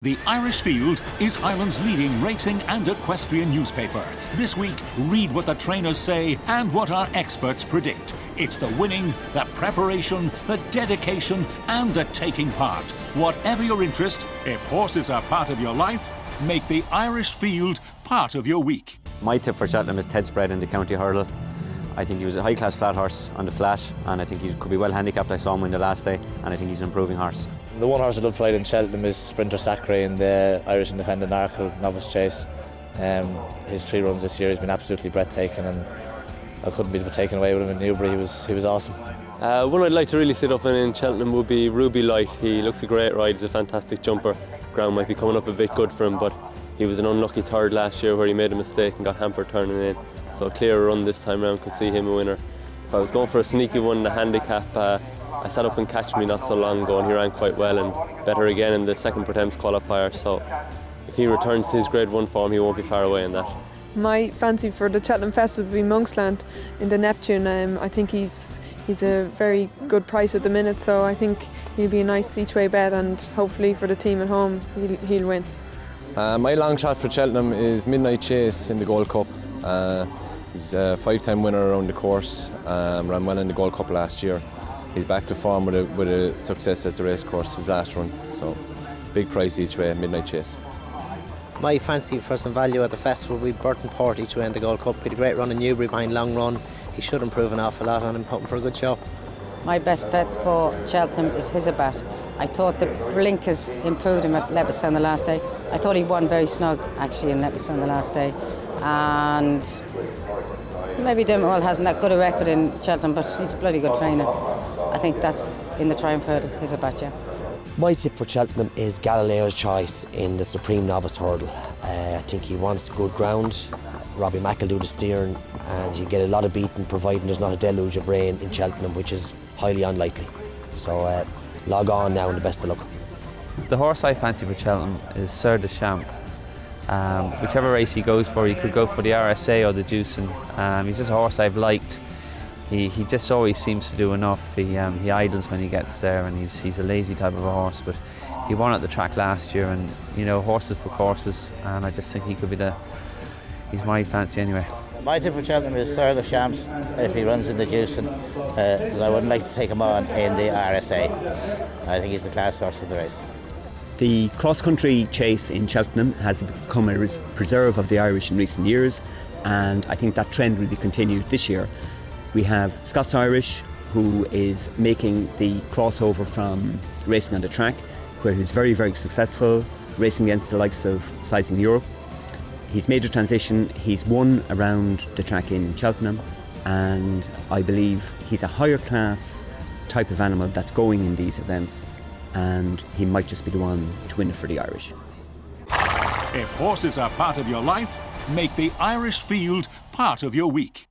The Irish Field is Ireland's leading racing and equestrian newspaper. This week, read what the trainers say and what our experts predict. It's the winning, the preparation, the dedication and the taking part. Whatever your interest, if horses are part of your life, make the Irish Field part of your week. My tip for Cheltenham is Ted Spread in the county hurdle. I think he was a high-class flat horse on the flat, and I think he could be well handicapped. I saw him win the last day, and I think he's an improving horse. The one horse I love to ride in Cheltenham is Sprinter Sacre in the Irish Independent Arkle Novice Chase. His 3 runs this year has been absolutely breathtaking, and I couldn't be taken away with him in Newbury. He was awesome. One I'd like to really sit up in Cheltenham would be Ruby Light. He looks a great ride, he's a fantastic jumper. Ground might be coming up a bit good for him, but he was an unlucky third last year where he made a mistake and got hampered turning in. So a clearer run this time round could see him a winner. If I was going for a sneaky one in the handicap, I sat up in Catch Me not so long ago and he ran quite well and better again in the second Pretemps qualifier. So if he returns to his Grade 1 form, he won't be far away in that. My fancy for the Cheltenham Festival would be Monksland in the Neptune. I think he's a very good price at the minute, so I think he'll be a nice each-way bet, and hopefully for the team at home he'll win. My long shot for Cheltenham is Midnight Chase in the Gold Cup. He's a 5-time winner around the course, ran well in the Gold Cup last year. He's back to form with a success at the race course his last run, so big price each way, Midnight Chase. My fancy for some value at the festival will be Burton Port each way in the Gold Cup. He had a great run in Newbury behind Long Run. He should improve an awful lot, and I'm hoping for a good show. My best bet for Cheltenham is Hizabat. I thought the blinkers improved him at Leopardstown the last day. I thought he won very snug actually in Leopardstown the last day, and maybe Dermot Wall hasn't that good a record in Cheltenham, but he's a bloody good trainer. I think that's in the Triumph Hurdle, Hizabat, yeah. My tip for Cheltenham is Galileo's Choice in the Supreme Novice Hurdle. I think he wants good ground. Robbie Mack will do the steering, and you get a lot of beating providing there's not a deluge of rain in Cheltenham, which is highly unlikely. So log on now and the best of luck. The horse I fancy for Cheltenham is Sir de Champ. Whichever race he goes for, he could go for the RSA or the Juicing. He's just a horse I've liked. He just always seems to do enough. He idles when he gets there, and he's a lazy type of a horse, but he won at the track last year, and you know, horses for courses, and I just think he could be he's my fancy anyway. My tip for Cheltenham is Sir the Champs if he runs in the Juicing, because I wouldn't like to take him on in the RSA. I think he's the class horse of the race. The cross-country chase in Cheltenham has become a preserve of the Irish in recent years, and I think that trend will be continued this year. We have Scots Irish, who is making the crossover from racing on the track, where he's very, very successful, racing against the likes of Sizing Europe. He's made a transition, he's won around the track in Cheltenham, and I believe he's a higher class type of animal that's going in these events, and he might just be the one to win it for the Irish. If horses are part of your life, make the Irish Field part of your week.